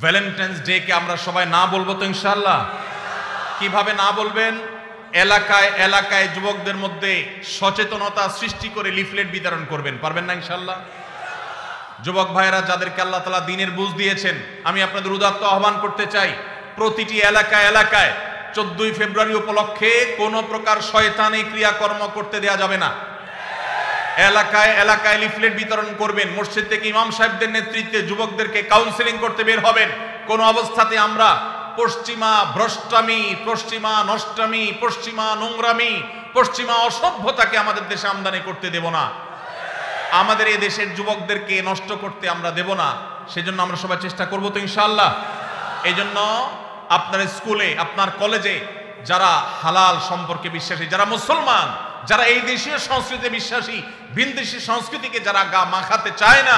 Valentine's day কে আমরা সবাই না বলবো তো ইনশাআল্লাহ? কিভাবে না বলবেন? এলাকায় এলাকায় যুবকদের মধ্যে সচেতনতা সৃষ্টি করে লিফলেট বিতরণ করবেন। পারবেন না ইনশাআল্লাহ? যুবক ভাইয়েরা যাদেরকে আল্লাহ তাআলা দ্বীনের বুঝ দিয়েছেন, আমি আপনাদের উদাত্ত আহ্বান করতে চাই, প্রতিটি এলাকায় এলাকায় 14ই ফেব্রুয়ারি উপলক্ষে কোনো প্রকার শয়তানি ক্রিয়াকর্ম করতে দেয়া যাবে না। এলাকায় এলাকায় লিফলেট বিতরণ করবেন। মসজিদ থেকে ইমাম সাহেবদের নেতৃত্বে যুবকদেরকে কাউন্সেলিং করতে বের হবেন। কোন অবস্থাতে আমরা পশ্চিমা ভ্রষ্টামি, পশ্চিমা নষ্টামি, পশ্চিমা নোংরামি, পশ্চিমা অসভ্যতাকে আমাদের দেশে আমদানি করতে দেব না। আমাদের এই দেশের যুবকদেরকে নষ্ট করতে আমরা দেব না। সেজন্য আমরা সবাই চেষ্টা করব তো ইনশাআল্লাহ। এই জন্য আপনার স্কুলে, আপনার কলেজে যারা হালাল সম্পর্কে বিশ্বাসী, যারা মুসলমান, যারা এই দেশীয় সংস্কৃতিতে বিশ্বাসী, ভিনদেশী সংস্কৃতিকে যারা গা মাখাতে চায় না,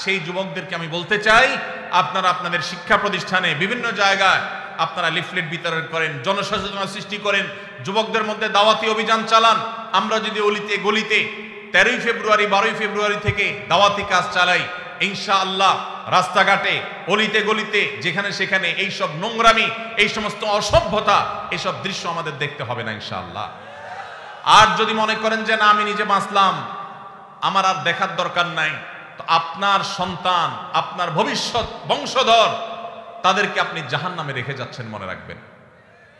সেই যুবকদেরকে আমি বলতে চাই, আপনারা আপনাদের শিক্ষা প্রতিষ্ঠানে বিভিন্ন জায়গায় আপনারা লিফলেট বিতরণ করেন, জনসচেতনতা সৃষ্টি করেন, যুবকদের মধ্যে দাওয়াতি অভিযান চালান। আমরা যদি অলিতে গলিতে 13ই ফেব্রুয়ারি 12ই ফেব্রুয়ারি থেকে দাওয়াতি কাজ চালাই, ইনশাআল্লাহ রাস্তাঘাটে অলিতে গলিতে যেখানে সেখানে এইসব নোংরামি, এই সমস্ত অসভ্যতা, এইসব দৃশ্য আমাদের দেখতে হবে না ইনশাআল্লাহ। আর যদি মনে করেন যে না আমি নিজে বাঁচলাম, আমার আর দেখার দরকার নাই, তো আপনার সন্তান, আপনার ভবিষ্যৎ বংশধর, তাদেরকে আপনি জাহান্নামে রেখে যাচ্ছেন, মনে রাখবেন।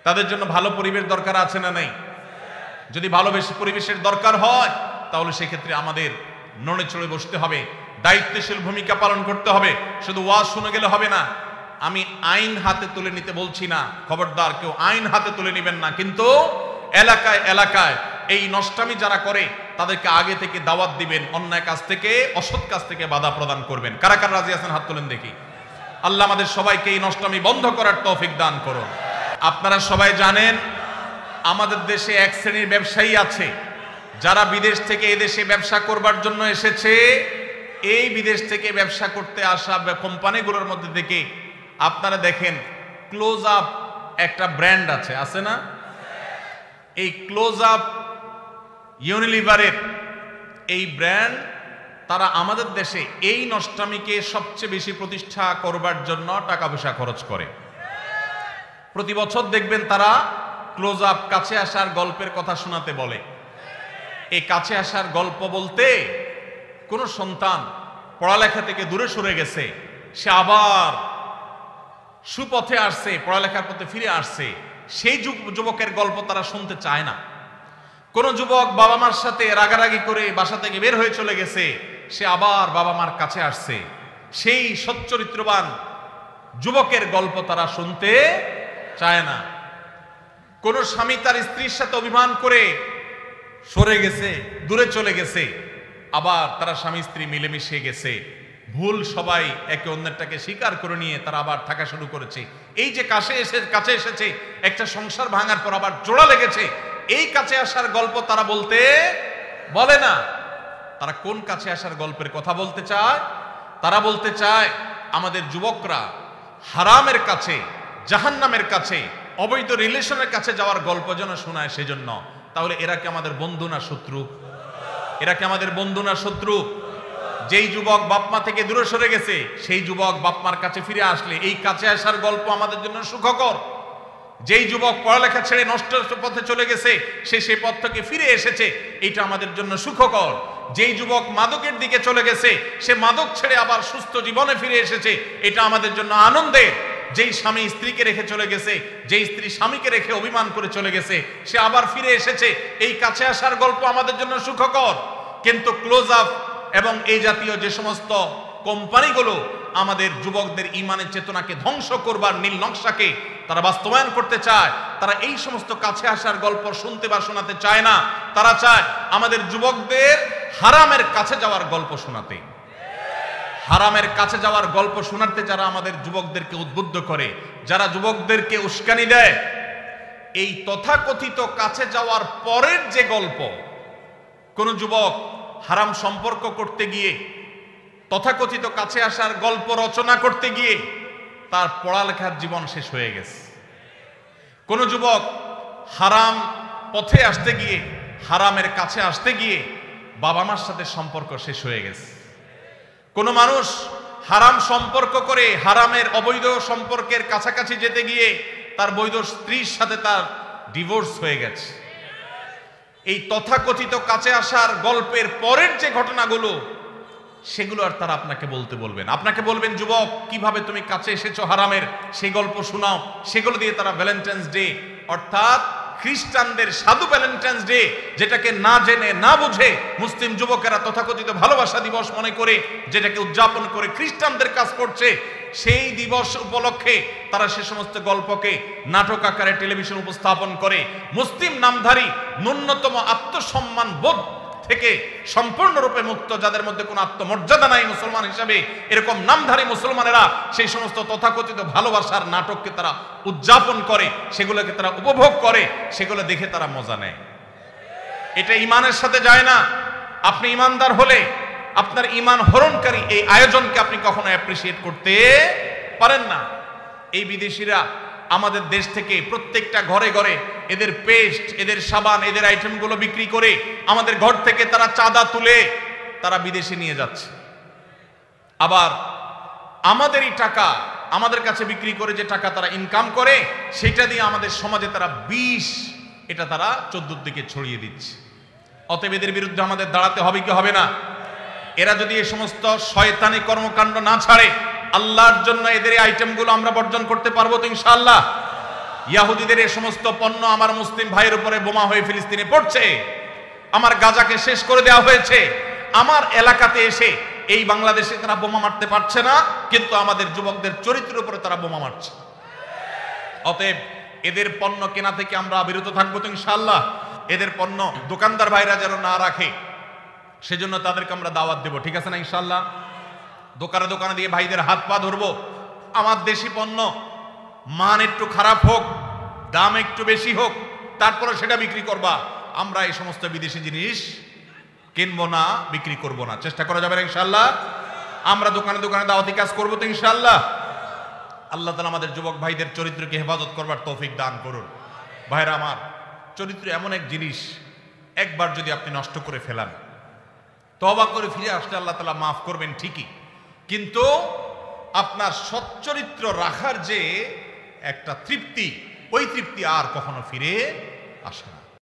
তাদের জন্য ভালো পরিবেশ দরকার আছে না নেই? যদি ভালোবেসে পরিবেশের দরকার হয়, তাহলে সেক্ষেত্রে আমাদের নড়ে চড়ে বসতে হবে, দায়িত্বশীল ভূমিকা পালন করতে হবে। শুধু ওয়াজ শুনে গেলে হবে না। আমি আইন হাতে তুলে নিতে বলছি না, খবরদার কেউ আইন হাতে তুলে নেবেন না, কিন্তু এলাকায় এলাকায় এই নষ্টামি যারা করে তাদেরকে আগে থেকে দাওয়াত দিবেন, অন্যায় কাজ থেকে, অসৎ কাজ থেকে বাধা প্রদান করবেন। কারা কারা রাজি আছেন হাত তোলেন দেখি। আল্লাহ আমাদের সবাইকে এই নষ্টামি বন্ধ করার তৌফিক দান করুন। আপনারা সবাই জানেন আমাদের দেশে এক শ্রেণীর ব্যবসায়ী আছে যারা বিদেশ থেকে এদেশে ব্যবসা করবার জন্য এসেছে। এই বিদেশ থেকে ব্যবসা করতে আসা কোম্পানিগুলোর মধ্যে থেকে আপনারা দেখেন ক্লোজ আপ একটা ব্র্যান্ড আছে না? এই ক্লোজ আপ ইউনিলিভারের এই ব্র্যান্ড, তারা আমাদের দেশে এই নষ্টামিকে সবচেয়ে বেশি প্রতিষ্ঠা করবার জন্য টাকা পয়সা খরচ করে। প্রতি বছর দেখবেন তারা ক্লোজ আপ কাছে আসার গল্পের কথা শোনাতে বলে। এই কাছে আসার গল্প বলতে কোন সন্তান পড়ালেখা থেকে দূরে সরে গেছে, সে আবার সুপথে আসছে, পড়ালেখার পথে ফিরে আসছে, সেই যুবকের গল্প তারা শুনতে চায় না। কোন যুবক বাবা মার সাথে রাগারাগি করে বাসা থেকে বের হয়ে চলে গেছে, সে আবার বাবা মার কাছে আসছে, সেই সচ্চরিত্রবান যুবকের গল্প তারা শুনতে চায় না। কোন স্বামী তার স্ত্রীর সাথে অভিমান করে সরে গেছে, দূরে চলে গেছে, আবার তারা স্বামী স্ত্রী মিলেমিশে গেছে, ভুল সবাই একে অন্যটাকে স্বীকার করে নিয়ে তারা আবার থাকা শুরু করেছে। এই যে কাছে এসেছে, একটা সংসার ভাঙার পর আবার জোড়া লেগেছে, এই কাছে আসার গল্প তারা বলে না। তারা কোন কাছে আসার গল্পের কথা বলতে চায়? তারা বলতে চায় আমাদের যুবকরা হারামের কাছে, জাহান্নামের কাছে, অবৈধ রিলেশনের কাছে যাওয়ার গল্প যেন শোনায় সেজন্য। তাহলে এরা কি আমাদের বন্ধু না শত্রু? এরা কি আমাদের বন্ধু না শত্রু? যেই যুবক বাপমা থেকে দূরে সরে গেছে, সেই যুবক বাপমার কাছে ফিরে আসলে এই কাছে আসার গল্প আমাদের জন্য সুখকর। যেই যুবক পড়ালেখা ছেড়ে নষ্ট পথে চলে গেছে, সে সেই পথ থেকে ফিরে এসেছে, এটা আমাদের জন্য সুখকর। যেই যুবক মাদকের দিকে চলে গেছে, সে মাদক ছেড়ে আবার সুস্থ জীবনে ফিরে এসেছে, এটা আমাদের জন্য আনন্দের। যেই স্বামী স্ত্রীকে রেখে চলে গেছে, যেই স্ত্রী স্বামীকে রেখে অভিমান করে চলে গেছে, সে আবার ফিরে এসেছে, এই কাছে আসার গল্প আমাদের জন্য সুখকর। কিন্তু ক্লোজ আপ এবং এই জাতীয় যে সমস্ত কোম্পানিগুলো আমাদের যুবকদের ইমানের চেতনাকে ধ্বংস করবার নীল নকশাকে তারা বাস্তবায়ন করতে চায়, তারা এই সমস্ত কাছে আসার গল্প শুনতে বা শোনাতে চায় না। তারা চায় আমাদের যুবকদের হারামের কাছে যাওয়ার গল্প শোনাতে। হারামের কাছে যাওয়ার গল্প শোনাতে যারা আমাদের যুবকদেরকে উদ্বুদ্ধ করে, যারা যুবকদেরকে উস্কানি দেয়, এই তথাকথিত কাছে যাওয়ার পরের যে গল্প, কোন যুবক হারাম সম্পর্ক করতে গিয়ে, তথাকথিত কাছে আসার গল্প রচনা করতে গিয়ে তার পড়ালেখার জীবন শেষ হয়ে গেছে। কোন যুবক হারাম পথে আসতে গিয়ে, হারামের কাছে আসতে গিয়ে বাবা মার সাথে সম্পর্ক শেষ হয়ে গেছে। কোন মানুষ হারাম সম্পর্ক করে হারামের অবৈধ সম্পর্কের কাছাকাছি যেতে গিয়ে তার বৈধ স্ত্রীর সাথে তার ডিভোর্স হয়ে গেছে। এই তথাকথিত কাছে আসার গল্পের পরের যে ঘটনাগুলো, সেগুলো আর তারা আপনাকে বলতে বলবেন। আপনাকে বলবেন, যুবক কিভাবে তুমি কাছে এসেছো হারামের, সেই গল্প শোনাও। সেগুলো দিয়ে তারা ভ্যালেন্টাইন্স ডে, অর্থাৎ খ্রিস্টানদের সাধু ভ্যালেন্টাইন্স ডে, যেটাকে না জেনে না বুঝে মুসলিম যুবকেরা তথাকথিত ভালোবাসা দিবস মনে করে যেটাকে উদযাপন করে খ্রিস্টানদের কাজ করছে, সেই দিবস উপলক্ষে তারা সে সমস্ত গল্পকে নাটক আকারে টেলিভিশন উপস্থাপন করে মুসলিম নামধারী ন্যূনতম আত্মসম্মান বোধ থেকে সম্পূর্ণরূপে মুক্ত, যাদের মধ্যে কোনো আত্মমর্যাদা নাই মুসলমান হিসাবে, এরকম নামধারী মুসলমানেরা সেই সমস্ত তথাকথিত ভালোবাসার নাটককে তারা উদযাপন করে, সেগুলোকে তারা উপভোগ করে, সেগুলো দেখে তারা মজা নেয়। এটা ঈমানের সাথে যায় না। আপনি ঈমানদার হলে আপনার ঈমান হরণকারী এই আয়োজনকে আপনি কখনো অ্যাপ্রিসিয়েট করতে পারেন না। এই বিদেশিরা আমাদের দেশ থেকে প্রত্যেকটা ঘরে ঘরে এদের পেস্ট, এদের সাবান, এদের আইটেমগুলো বিক্রি করে আমাদের ঘর থেকে তারা চাঁদা তুলে তারা বিদেশে নিয়ে যাচ্ছে। আবার আমাদেরই টাকা আমাদের কাছে বিক্রি করে যে টাকা তারা ইনকাম করে, সেটা দিয়ে আমাদের সমাজে তারা বিষ, এটা তারা 14 দিকে ছড়িয়ে দিচ্ছে। অতএব এদের বিরুদ্ধে আমাদের দাঁড়াতে হবে কি হবে না? এরা যদি এই সমস্ত শয়তানি কর্মকাণ্ড না ছাড়ে, আল্লাহর জন্য এদের এই আইটেমগুলো আমরা বর্জন করতে পারবো তো ইনশাআল্লাহ? ইহুদিদের এই সমস্ত পণ্য আমার মুসলিম ভাইয়ের উপরে বোমা হয়ে ফিলিস্তিনে পড়ছে, আমার গাজাকে শেষ করে দেওয়া হয়েছে, আমার এলাকাতে এসে এই বাংলাদেশে তারা বোমা মারতে পারছে না, কিন্তু আমাদের যুবকদের চরিত্রের উপরে তারা বোমা মারছে। অতএব এদের পণ্য কেনা থেকে আমরা বিরত থাকবো তো ইনশাআল্লাহ। এদের পণ্য দোকানদার ভাইরা যেন না রাখে, সেজন্য তাদেরকে আমরা দাওয়াত দেব, ঠিক আছে না ইনশাআল্লাহ? দোকানে দোকানে দিয়ে ভাইদের হাত পা ধরবো, আমার দেশি পণ্য মান একটু খারাপ হোক, দাম একটু বেশি হোক, তারপরে সেটা বিক্রি করবা। আমরা এই সমস্ত বিদেশি জিনিস কিনবো না, বিক্রি করব না, চেষ্টা করা যাবে না ইনশাআল্লাহ? আমরা দোকানে দোকানে দাওয়াতি কাজ করবো তো ইনশাআল্লাহ? আল্লাহ তাআলা আমাদের যুবক ভাইদের চরিত্রকে হেফাজত করবার তৌফিক দান করুন। ভাইরা আমার, চরিত্র এমন এক জিনিস, একবার যদি আপনি নষ্ট করে ফেলান, তওবা করে ফিরে আসলে আল্লাহ তাআলা মাফ করবেন ঠিকই, কিন্তু আপনার সচ্চরিত্র রাখার যে একটা তৃপ্তি, ওই তৃপ্তি আর কখনো ফিরে আসে না।